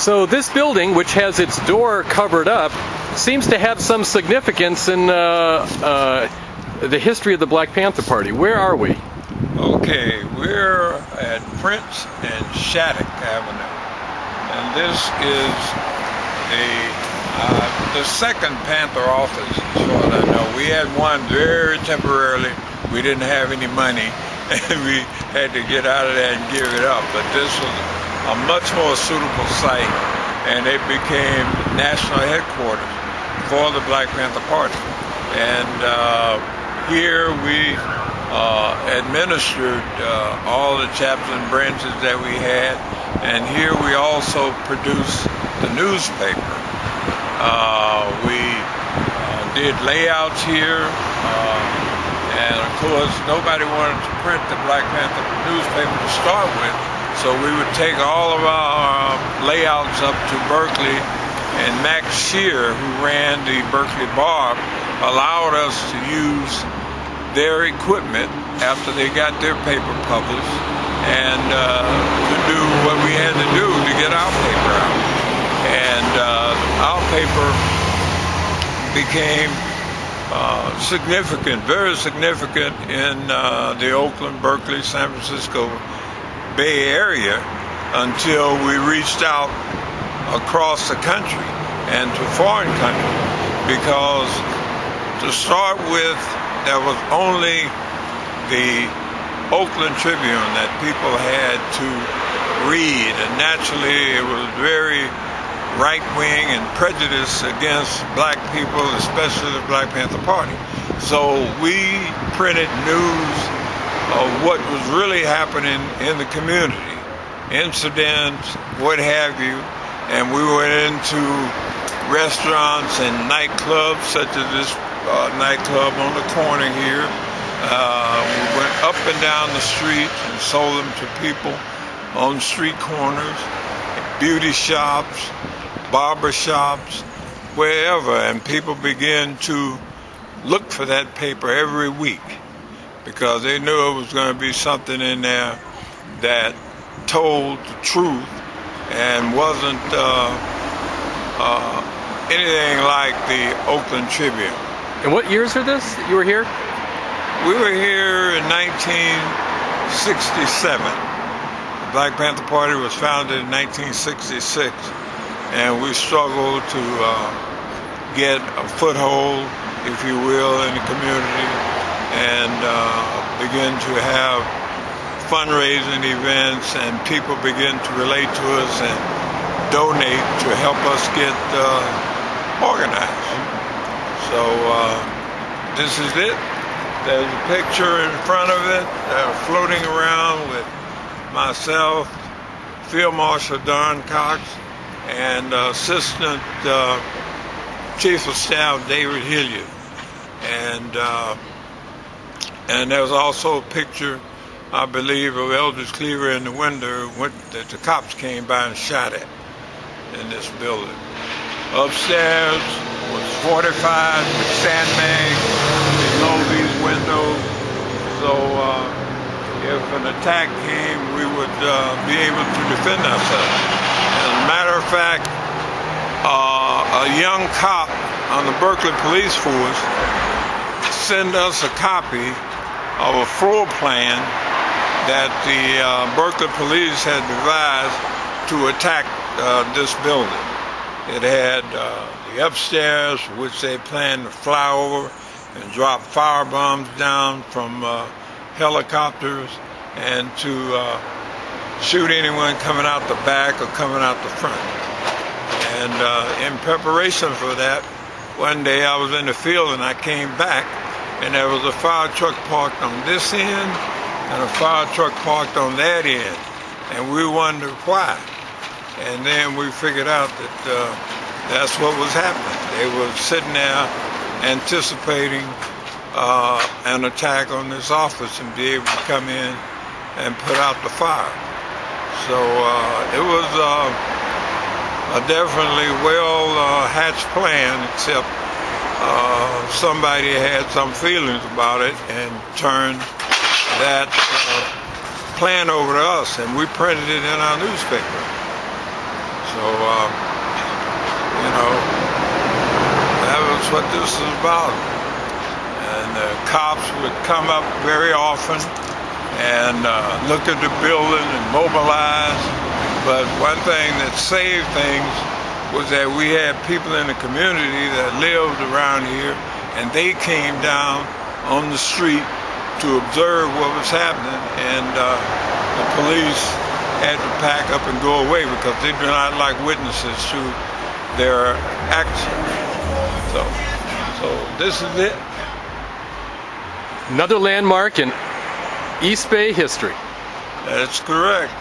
So this building, which has its door covered up, seems to have some significance in the history of the Black Panther Party. Where are we? Okay, we're at Prince and Shattuck Avenue, and this is the second Panther office, as far as I know. We had one very temporarily. We didn't have any money, and we had to get out of that and give it up. But this was a much more suitable site, and it became national headquarters for the Black Panther Party. And here we administered all the chapters and branches that we had, and here we also produced the newspaper. We did layouts here, and of course nobody wanted to print the Black Panther newspaper to start with, so we would take all of our layouts up to Berkeley, and Max Shear, who ran the Berkeley Bar, allowed us to use their equipment after they got their paper published, and to do what we had to do to get our paper out. And our paper became significant, very significant in the Oakland, Berkeley, San Francisco Bay Area until we reached out across the country and to foreign countries, because to start with, there was only the Oakland Tribune that people had to read, and naturally it was very right-wing and prejudiced against black people, especially the Black Panther Party. So we printed news of what was really happening in the community, incidents, what have you, and we went into restaurants and nightclubs, such as this nightclub on the corner here. We went up and down the street and sold them to people on street corners, beauty shops, barber shops, wherever, and people began to look for that paper every week because they knew it was going to be something in there that told the truth and wasn't anything like the Oakland Tribune. And what years are this? You were here? We were here in 1967. The Black Panther Party was founded in 1966, and we struggled to get a foothold, if you will, in the community, and begin to have fundraising events, and people begin to relate to us and donate to help us get organized. So this is it. There's a picture in front of it floating around with myself, Field Marshal Don Cox, and Assistant Chief of Staff David Hilliard. And there's also a picture, I believe, of Eldridge Cleaver in the window that the cops came by and shot at in this building. Upstairs was fortified with sandbags below these windows, so if an attack came, we would be able to defend ourselves. As a matter of fact, a young cop on the Berkeley Police Force sent us a copy of a floor plan that the Berkeley Police had devised to attack this building. It had the upstairs, which they planned to fly over and drop firebombs down from helicopters, and to shoot anyone coming out the back or coming out the front. And in preparation for that, one day I was in the field and I came back, and there was a fire truck parked on this end and a fire truck parked on that end, and we wondered why. And then we figured out that that's what was happening. They were sitting there anticipating an attack on this office and be able to come in and put out the fire. So it was a definitely well-hatched plan, except somebody had some feelings about it and turned that plan over to us, and we printed it in our newspaper. So, that was what this is about. And the cops would come up very often and look at the building and mobilize. But one thing that saved things was that we had people in the community that lived around here, and they came down on the street to observe what was happening, and the police had to pack up and go away because they do not like witnesses to their actions. So this is it. Another landmark in East Bay history. That's correct.